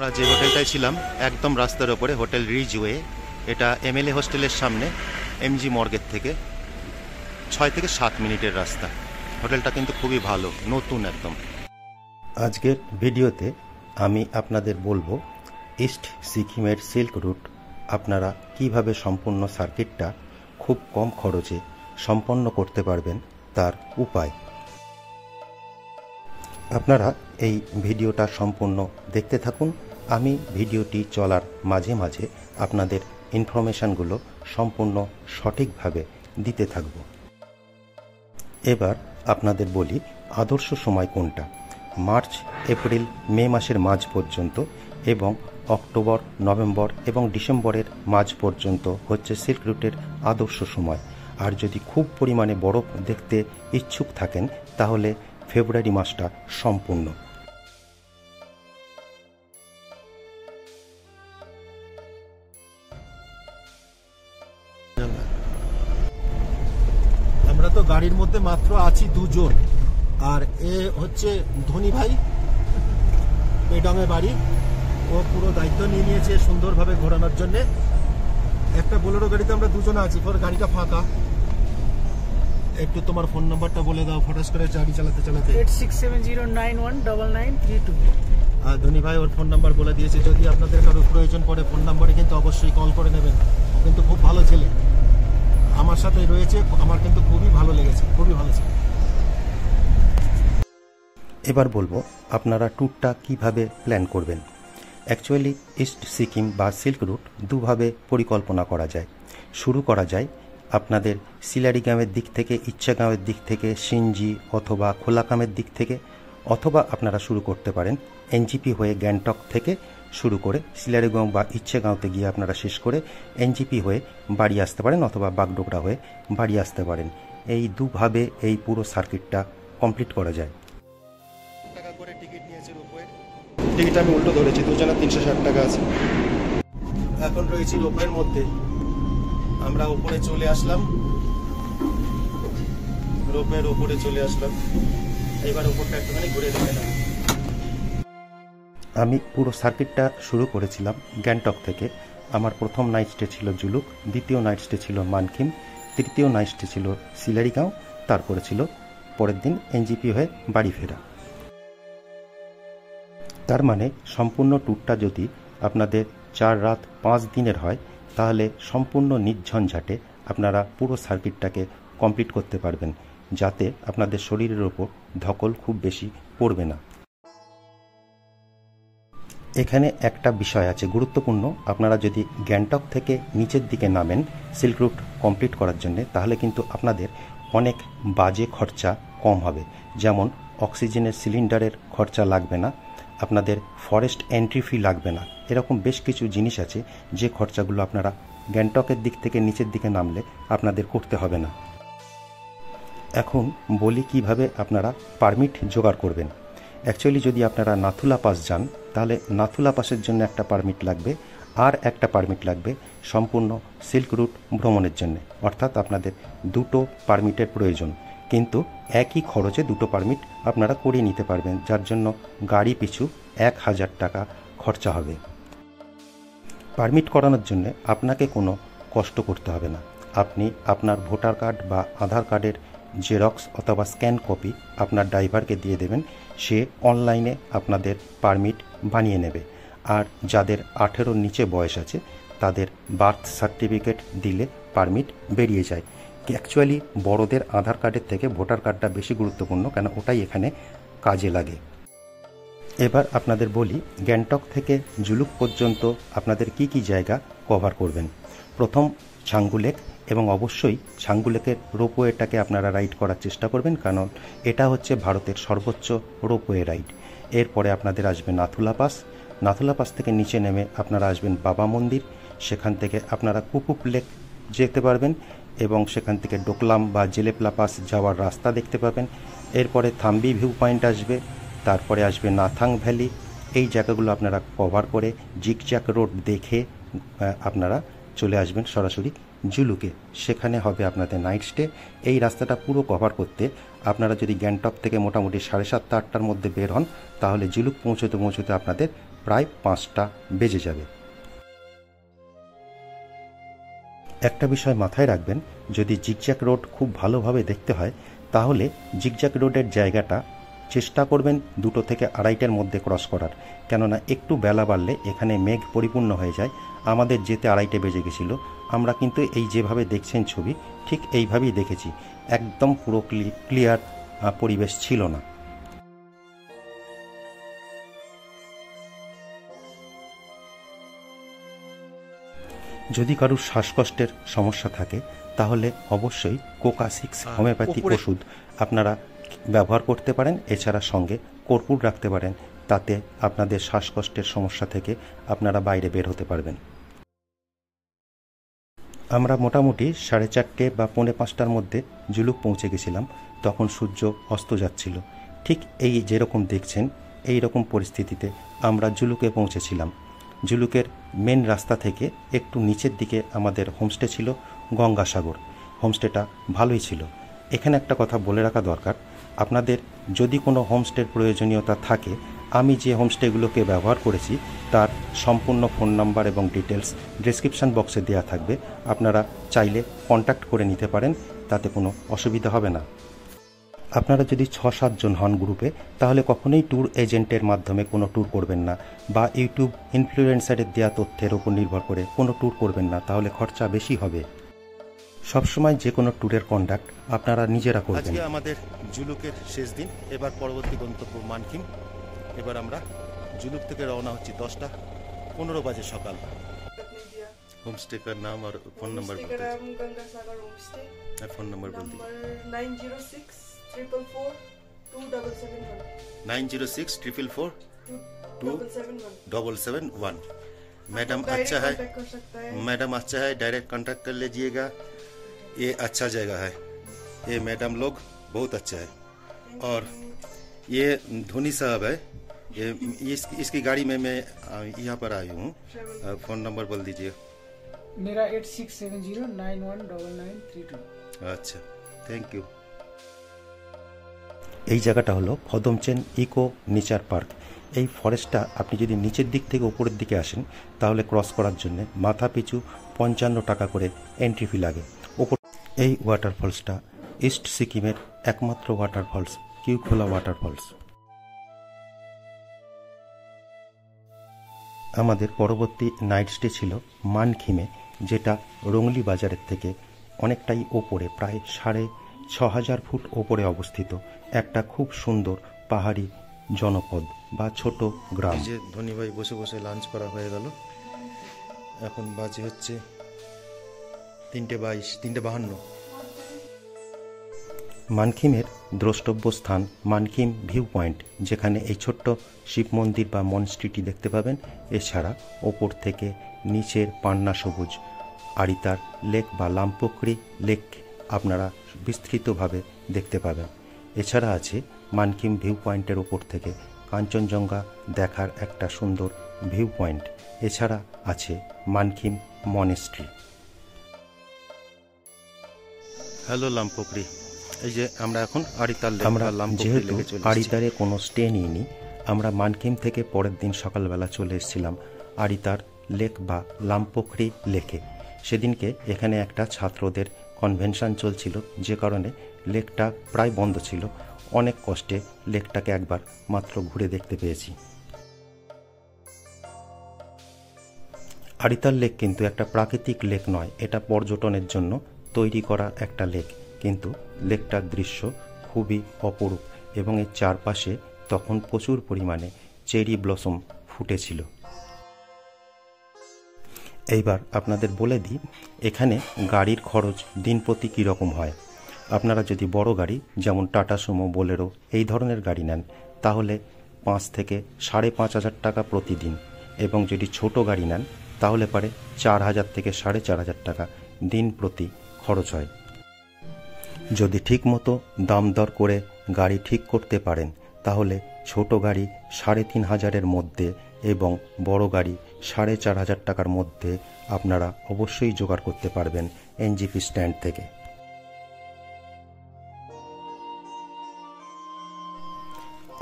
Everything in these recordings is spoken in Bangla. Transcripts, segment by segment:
আমরা যে হোটেলটায় ছিলাম একদম রাস্তার ওপরে, হোটেল রিজওয়ে। এটা এমএলএ হোস্টেলের সামনে, এমজি মর্গের থেকে 6 থেকে 7 মিনিটের রাস্তা। হোটেলটা কিন্তু খুবই ভালো, নতুন একদম। আজকের ভিডিওতে আমি আপনাদের বলবো ইস্ট সিকিমের সিল্ক রুট আপনারা কিভাবে সম্পূর্ণ সার্কিটটা খুব কম খরচে সম্পন্ন করতে পারবেন তার উপায়। আপনারা এই ভিডিওটা সম্পূর্ণ দেখতে থাকুন। আমি ভিডিওটি চলার মাঝে মাঝে আপনাদের ইনফরমেশানগুলো সম্পূর্ণ সঠিকভাবে দিতে থাকব। এবার আপনাদের বলি আদর্শ সময় কোনটা। মার্চ, এপ্রিল, মে মাসের মাঝ পর্যন্ত এবং অক্টোবর, নভেম্বর এবং ডিসেম্বরের মাঝ পর্যন্ত হচ্ছে সিল্ক রুটের আদর্শ সময়। আর যদি খুব পরিমাণে বরফ দেখতে ইচ্ছুক থাকেন তাহলে ফেব্রুয়ারি মাসটা সম্পূর্ণ। আমরা তো গাড়ির মধ্যে মাত্র আছি দুজন, আর এ হচ্ছে ধনী ভাই, পেডংয়ে বাড়ি। ও পুরো দায়িত্ব নিয়ে নিয়েছে সুন্দরভাবে ঘোরানোর জন্য। একটা বোলেরো গাড়িতে আমরা দুজন আছি, পরে গাড়িটা ফাঁকা। একটু তোমার ফোন নাম্বারটা বলে দাও, ফটাস করে গাড়ি চালাতে চালাতে। 8670919932। আর ধনী ভাই ওর ফোন নাম্বার বলে দিয়েছে, যদি আপনাদের কারো প্রয়োজন পড়ে ফোন নাম্বারে কিন্তু অবশ্যই কল করে নেবেন। ও কিন্তু খুব ভালো ছেলে, আমার সাথে রয়েছে, আমার কিন্তু খুবই ভালো লেগেছে, খুবই ভালো ছেলে। এবার বলবো আপনারা ট্যুরটা কিভাবে প্ল্যান করবেন। অ্যাকচুয়ালি ইস্ট সিকিম বা সিল্ক রুট দুভাবে পরিকল্পনা করা যায়। শুরু করা যায় আপনাদের সিলারিগামের দিক থেকে, ইচ্ছাগাঁওয়ের দিক থেকে, সিনজি অথবা খোলাকামের দিক থেকে, অথবা আপনারা শুরু করতে পারেন এনজিপি হয়ে গ্যাংটক থেকে শুরু করে সিলারিগাঁও বা ইচ্ছাগাঁওতে গিয়ে আপনারা শেষ করে এনজিপি হয়ে বাড়ি আসতে পারেন, অথবা বাগডোগরা হয়ে বাড়ি আসতে পারেন। এই দুভাবে এই পুরো সার্কিটটা কমপ্লিট করা যায়। টাকা করে টিকিট নিয়েছে রোপওয়ে। টিকিট আমি উল্টো ধরেছি, দুজনের 360 টাকা আছে। এখন রয়েছি রোপওয়ের মধ্যে। আমরা উপরে চলে আসলাম, রোপওয়ের উপরে চলে আসলাম। এবার উপরটা একটুখানি ঘুরে দেখে নাও। আমি পুরো সার্কিটটা শুরু করেছিলাম গ্যাংটক থেকে। আমার প্রথম নাইট স্টে ছিল জুলুক, দ্বিতীয় নাইট স্টে ছিল মানকিম, তৃতীয় নাইট স্টে ছিল সিলারিগাঁও, তারপরে ছিল পরের দিন এনজিপি হয়ে বাড়ি ফেরা। তার মানে সম্পূর্ণ ট্যুরটা যদি আপনাদের 4 রাত 5 দিনের হয় তাহলে সম্পূর্ণ নির্ঝঞ্ঝাটে আপনারা পুরো সার্কিটটাকে কমপ্লিট করতে পারবেন, যাতে আপনাদের শরীরের ওপর ধকল খুব বেশি পড়বে না। এখানে একটা বিষয় আছে গুরুত্বপূর্ণ। আপনারা যদি গ্যাংটক থেকে নিচের দিকে নামেন সিল্ক রুট কমপ্লিট করার জন্য, তাহলে কিন্তু আপনাদের অনেক বাজে খরচা কম হবে। যেমন অক্সিজেনের সিলিন্ডারের খরচা লাগবে না, আপনাদের ফরেস্ট এন্ট্রি ফি লাগবে না। এরকম বেশ কিছু জিনিস আছে যে খরচাগুলো আপনারা গ্যাংটকের দিক থেকে নিচের দিকে নামলে আপনাদের করতে হবে না। এখন বলি কিভাবে আপনারা পারমিট জোগাড় করবেন। অ্যাকচুয়ালি যদি আপনারা নাথুলা পাস যান তাহলে নাথুলা পাসের জন্য একটা পারমিট লাগবে, আর একটা পারমিট লাগবে সম্পূর্ণ সিল্ক রুট ভ্রমণের জন্য। অর্থাৎ আপনাদের দুটো পারমিটের প্রয়োজন, কিন্তু একই খরচে দুটো পারমিট আপনারা করিয়ে নিতে পারবেন, যার জন্য গাড়ি পিছু 1000 টাকা খরচা হবে। পারমিট করানোর জন্য আপনাকে কোনো কষ্ট করতে হবে না। আপনি আপনার ভোটার কার্ড বা আধার কার্ডের জেরক্স অথবা স্ক্যান কপি আপনার ড্রাইভারকে দিয়ে দেবেন, সে অনলাইনে আপনাদের পারমিট বানিয়ে নেবে। আর যাদের 18-র নিচে বয়স আছে তাদের বার্থ সার্টিফিকেট দিলে পারমিট বেরিয়ে যায়। অ্যাকচুয়ালি বড়দের আধার কার্ডের থেকে ভোটার কার্ডটা বেশি গুরুত্বপূর্ণ, কেন ওটাই এখানে কাজে লাগে। এবার আপনাদের বলি গ্যাংটক থেকে জুলুক পর্যন্ত আপনাদের কি কি জায়গা কভার করবেন। প্রথম ছাঙ্গু লেক, এবং অবশ্যই ছাঙ্গু লেকের রোপওয়েটাকে আপনারা রাইড করার চেষ্টা করবেন, কারণ এটা হচ্ছে ভারতের সর্বোচ্চ রোপওয়ে রাইড। এরপরে আপনাদের আসবে নাথুলা পাস। নাথুলা পাস থেকে নিচে নেমে আপনারা আসবেন বাবা মন্দির। সেখান থেকে আপনারা কুপুপ লেক যেতে পারবেন এবং সেখান থেকে ডোকলাম বা জেলেপলা পাস যাওয়ার রাস্তা দেখতে পাবেন। এরপরে থাম্বি ভিউ পয়েন্ট আসবে, তারপরে আসবে নাথাং ভ্যালি। এই জায়গাগুলো আপনারা কভার করে জিগজ্যাগ রোড দেখে আপনারা চলে আসবেন সরাসরি জুলুকে। সেখানে হবে আপনাদের নাইট স্টে। এই রাস্তাটা পুরো কভার করতে আপনারা যদি গ্যাংটক থেকে মোটামুটি 7:30-8টার মধ্যে বের হন তাহলে জুলুক পৌঁছতে পৌঁছতে আপনাদের প্রায় 5টা বেজে যাবে। একটা বিষয় মাথায় রাখবেন, যদি জিগজ্যাগ রোড খুব ভালোভাবে দেখতে হয় তাহলে জিগজ্যাগ রোডের জায়গাটা চেষ্টা করবেন 2 থেকে 2:30টার মধ্যে ক্রস করার, কেননা একটু বেলা বাড়লে এখানে মেঘ পরিপূর্ণ হয়ে যায়। আমাদের যেতে 2:30 বেজে গেছিলো। আমরা কিন্তু এই যেভাবে দেখছেন ছবি, ঠিক এইভাবেই দেখেছি। একদম পুরো ক্লিয়ার পরিবেশ ছিল না। যদি কারুর শ্বাসকষ্টের সমস্যা থাকে তাহলে অবশ্যই কোকা 6 হোমিওপ্যাথিক ওষুধ আপনারা ব্যবহার করতে পারেন। এছাড়া সঙ্গে কর্পূর রাখতে পারেন, তাতে আপনাদের শ্বাসকষ্টের সমস্যা থেকে আপনারা বাইরে বের হতে পারবেন। আমরা মোটামুটি 4:30 বা 4:45টার মধ্যে জুলুক পৌঁছে গেছিলাম। তখন সূর্য অস্ত যাচ্ছিল। ঠিক এই যেরকম দেখছেন এই রকম পরিস্থিতিতে আমরা জুলুকে পৌঁছেছিলাম। জুলুকের মেন রাস্তা থেকে একটু নিচের দিকে আমাদের হোমস্টে ছিল, গঙ্গাসাগর। হোমস্টেটা ভালোই ছিল। এখানে একটা কথা বলে রাখা দরকার, আপনাদের যদি কোনো হোমস্টের প্রয়োজনীয়তা থাকে, আমি যে হোমস্টেগুলোকে ব্যবহার করেছি তার সম্পূর্ণ ফোন নাম্বার এবং ডিটেলস ডেসক্রিপশান বক্সে দেওয়া থাকবে। আপনারা চাইলে কন্ট্যাক্ট করে নিতে পারেন, তাতে কোনো অসুবিধা হবে না। আপনারা যদি 6-7 জন হন গ্রুপে, তাহলে কখনোই ট্যুর এজেন্টের মাধ্যমে কোনো ট্যুর করবেন না, বা ইউটিউব ইনফ্লুয়েন্সারের দেওয়া তথ্যের উপর নির্ভর করে কোনো ট্যুর করবেন না, তাহলে খরচা বেশি হবে। সবসময় যে কোনো ট্যুরের কন্ডাক্ট আপনারা নিজেরা করবেন। আজকে আমাদের জুলুকের শেষ দিন, এবার পরবর্তী গন্তব্য মানকিন। এবার আমরা জুলুক থেকে রওনা হচ্ছি 10:15 বাজে সকাল। होमस्टे का नाम और फोन नंबर होमस्टे का नाम गंगासागर होमस्टे। फोन नंबर बोल दीजिए। 9064442771 9064442771। मैडम अच्छा है, मैडम अच्छा है, डायरेक्ट कांटेक्ट कर लीजिएगा। ये अच्छा जगह है, ये मैडम लोग बहुत अच्छा है। और ये धोनी साहब है, ये इसकी गाड़ी में मैं यहाँ पर आई हूँ। फोन नंबर बोल दीजिए। मेरा 8670919932। अच्छा, थैंक यू। এই জায়গাটা হলো ফদমচেন ইকো নেচার পার্ক। এই ফরেস্টটা আপনি যদি নিচের দিক থেকে উপরের দিকে আসেন তাহলে ক্রস করার জন্য মাথা পিছু 55 টাকা করে এন্ট্রি ফি লাগে। এই ওয়াটারফলসটা ইস্ট সিকিমের একমাত্র ওয়াটারফলস, কিউখোলা ওয়াটারফলস। আমাদের পরবর্তী নাইট স্টে ছিল মানখিমে, যেটা রংলি বাজারের থেকে অনেকটাই ওপরে, প্রায় 6500 ফুট ওপরে অবস্থিত একটা খুব সুন্দর পাহাড়ি জনপদ বা ছোট গ্রাম। যে ধনী ভাই বসে বসে লাঞ্চ করা হয়ে গেল। এখন বাজে হচ্ছে 3:52। মানখিমের দ্রষ্টব্য স্থান মানখিম ভিউ পয়েন্ট, যেখানে এই ছোট্ট শিব মন্দির বা মনস্ট্রিটি দেখতে পাবেন। এছাড়া ওপর থেকে নিচের পান্না সবুজ আরিতার লেক বা লামপোকরি লেক আপনারা বিস্তৃতভাবে দেখতে পাবেন। এছাড়া আছে মানখিম ভিউ পয়েন্টের ওপর থেকে কাঞ্চনজঙ্ঘা দেখার একটা সুন্দর ভিউ পয়েন্ট। এছাড়া আছে মানখিম মনেস্ট্রি। হ্যালো লামপোকরি। এই যে আমরা এখন আরিতার লেক, আমরা যেহেতু আরিতারে কোনো স্টে নিইনি, আমরা মানখিম থেকে পরের দিন সকালবেলা চলে এসেছিলাম আরিতার লেক বা লামপোকরি লেকে। সেদিনকে এখানে একটা ছাত্রদের কনভেনশন চলছিল, যে কারণে লেকটা প্রায় বন্ধ ছিল। অনেক কষ্টে লেকটাকে একবার মাত্র ঘুরে দেখতে পেয়েছি। আরিতার লেক কিন্তু একটা প্রাকৃতিক লেক নয়, এটা পর্যটনের জন্য তৈরি করা একটা লেক। কিন্তু লেকটার দৃশ্য খুবই অপরূপ এবং এর চারপাশে তখন প্রচুর পরিমাণে চেরি ব্লসম ফুটেছিল। এইবার আপনাদের বলে দিই এখানে গাড়ির খরচ দিন প্রতি কীরকম হয়। আপনারা যদি বড় গাড়ি যেমন টাটা সুমো, বোলেরো এই ধরনের গাড়ি নেন তাহলে 5 থেকে 5,500 টাকা প্রতিদিন, এবং যদি ছোট গাড়ি নেন তাহলে পারে 4,000 থেকে 4,500 টাকা দিন প্রতি খরচ হয়। যদি ঠিকমতো দাম দর করে গাড়ি ঠিক করতে পারেন তাহলে ছোট গাড়ি 3,500-এর মধ্যে এবং বড় গাড়ি 4,500 টাকার মধ্যে আপনারা অবশ্যই জোগাড় করতে পারবেন এনজিপি স্ট্যান্ড থেকে।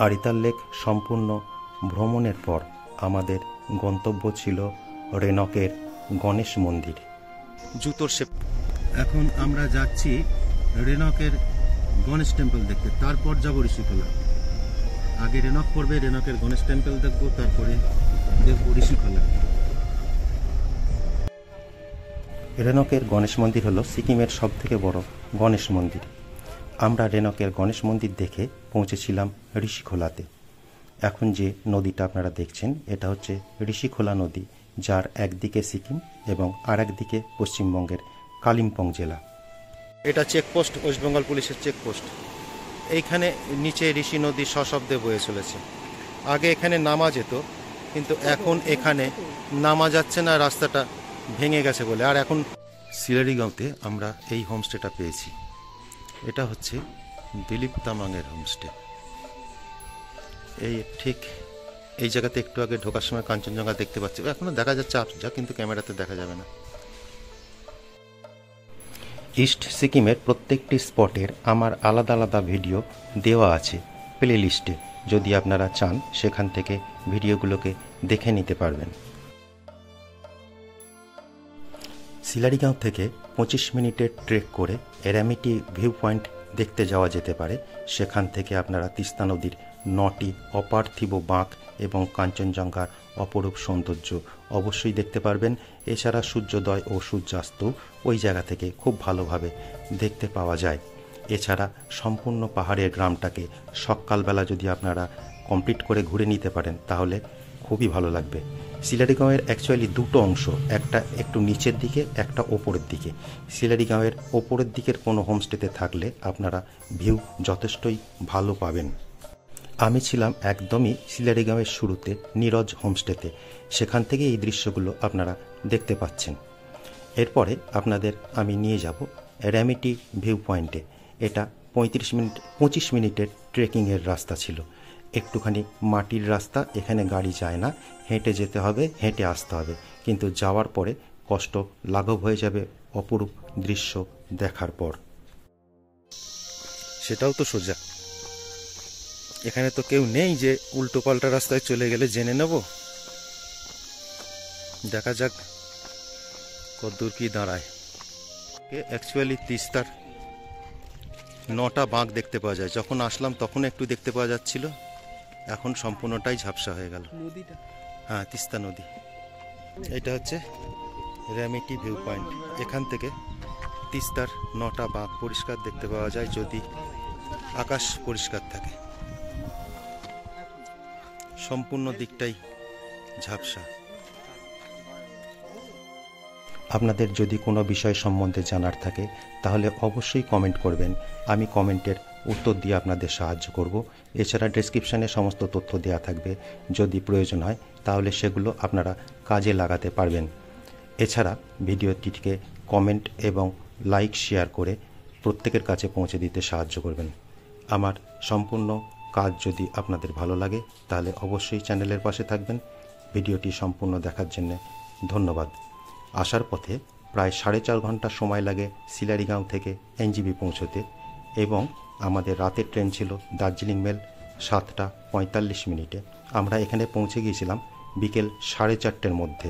আরিতার লেক সম্পূর্ণ ভ্রমণের পর আমাদের গন্তব্য ছিল রেনকের গণেশ মন্দির। জুতোর শেপ। এখন আমরা যাচ্ছি রেনকের গণেশ টেম্পল দেখতে, তারপর যাব ঋষিখোলা। আগে রেনক পড়বে, রেনকের গণেশ টেম্পল দেখবো, তারপরে দেখবো ঋষিখোলা। রেনকের গণেশ মন্দির হলো সিকিমের সবথেকে বড় গণেশ মন্দির। আমরা রেনকের গণেশ মন্দির দেখে পৌঁছেছিলাম ঋষিখোলাতে। এখন যে নদীটা আপনারা দেখছেন এটা হচ্ছে ঋষিখোলা নদী, যার একদিকে সিকিম এবং আর একদিকে পশ্চিমবঙ্গের কালিম্পং জেলা। এটা চেকপোস্ট, ওয়েস্ট বেঙ্গল পুলিশের চেকপোস্ট। এইখানে নিচে ঋষি নদী সশব্দে বয়ে চলেছে। আগে এখানে নামা যেত, কিন্তু এখন এখানে নামা যাচ্ছে না, রাস্তাটা ভেঙে গেছে বলে। আর এখন সিলারিগাঁওতে আমরা এই হোমস্টেটা পেয়েছি। এটা হচ্ছে দিলীপ তামাংয়ের হোমস্টে। এই ঠিক এই জায়গাতে একটু আগে ঢোকার সময় কাঞ্চনজঙ্ঘা দেখতে পাচ্ছি, এখনো দেখা যাচ্ছে যা, কিন্তু ক্যামেরাতে দেখা যাবে না। ইস্ট সিকিমের প্রত্যেকটি স্পটের আমার আলাদা আলাদা ভিডিও দেওয়া আছে প্লে লিস্টে। যদি আপনারা চান সেখান থেকে ভিডিওগুলোকে দেখে নিতে পারবেন। সিলারিগাঁও থেকে 25 মিনিটের ট্রেক করে এরামিটি ভিউ পয়েন্ট দেখতে যাওয়া যেতে পারে। সেখান থেকে আপনারা তিস্তা নদীর 9টি অপার্থিব বাঁক এবং কাঞ্চনজঙ্ঘার অপরূপ সৌন্দর্য অবশ্যই দেখতে পারবেন। এছাড়া সূর্যোদয় ও সূর্যাস্ত ওই জায়গা থেকে খুব ভালোভাবে দেখতে পাওয়া যায়। এছাড়া সম্পূর্ণ পাহাড়ের গ্রামটাকে সকালবেলা যদি আপনারা কমপ্লিট করে ঘুরে নিতে পারেন তাহলে খুবই ভালো লাগবে। সিলারিগাঁওয়ের অ্যাকচুয়ালি দুটো অংশ, একটা একটু নিচের দিকে, একটা ওপরের দিকে। সিলারিগাঁওয়ের ওপরের দিকের কোনো হোমস্টেতে থাকলে আপনারা ভিউ যথেষ্টই ভালো পাবেন। আমি ছিলাম একদমই সিলারিগাঁওয়ের শুরুতে নীরজ হোমস্টেতে, সেখান থেকে এই দৃশ্যগুলো আপনারা দেখতে পাচ্ছেন। এরপরে আপনাদের আমি নিয়ে যাব র্যামিটি ভিউ পয়েন্টে। এটা 25 মিনিটের ট্রেকিংয়ের রাস্তা ছিল। একটুখানি মাটির রাস্তা, এখানে গাড়ি যায় না, হেঁটে যেতে হবে, হেঁটে আসতে হবে, কিন্তু যাওয়ার পরে কষ্ট লাঘব হয়ে যাবে অপরূপ দৃশ্য দেখার পর। সেটাও তো সোজা, এখানে তো কেউ নেই যে উল্টো পাল্টা রাস্তায় চলে গেলে জেনে নেব। দেখা যাক কতদূর কি দাঁড়ায়। অ্যাকচুয়ালি তিস্তার 9টা বাঁক দেখতে পাওয়া যায়। যখন আসলাম তখন একটু দেখতে পাওয়া যাচ্ছিল, এখন সম্পূর্ণটাই ঝাপসা হয়ে গেল। হ্যাঁ, তিস্তা নদী। এটা হচ্ছে র্যামিটি ভিউ পয়েন্ট। এখান থেকে তিস্তার 9টা বাঁক পরিষ্কার দেখতে পাওয়া যায় যদি আকাশ পরিষ্কার থাকে। সম্পূর্ণ দিকটাই ঝাপসা। আপনাদের যদি কোনো বিষয় সম্বন্ধে জানার থাকে তাহলে অবশ্যই কমেন্ট করবেন, আমি কমেন্টের উত্তর দিয়ে আপনাদের সাহায্য করব। এছাড়া ডেসক্রিপশানে সমস্ত তথ্য দেওয়া থাকবে, যদি প্রয়োজন হয় তাহলে সেগুলো আপনারা কাজে লাগাতে পারবেন। এছাড়া ভিডিওটিকে কমেন্ট এবং লাইক শেয়ার করে প্রত্যেকের কাছে পৌঁছে দিতে সাহায্য করবেন। আমার সম্পূর্ণ কাজ যদি আপনাদের ভালো লাগে তাহলে অবশ্যই চ্যানেলের পাশে থাকবেন। ভিডিওটি সম্পূর্ণ দেখার জন্য ধন্যবাদ। আসার পথে প্রায় 4.5 ঘন্টা সময় লাগে সিলারিগাঁও থেকে এনজিবি পৌঁছতে, এবং আমাদের রাতের ট্রেন ছিল দার্জিলিং মেল 7টা 45 মিনিটে। আমরা এখানে পৌঁছে গিয়েছিলাম বিকেল 4:30টার মধ্যে।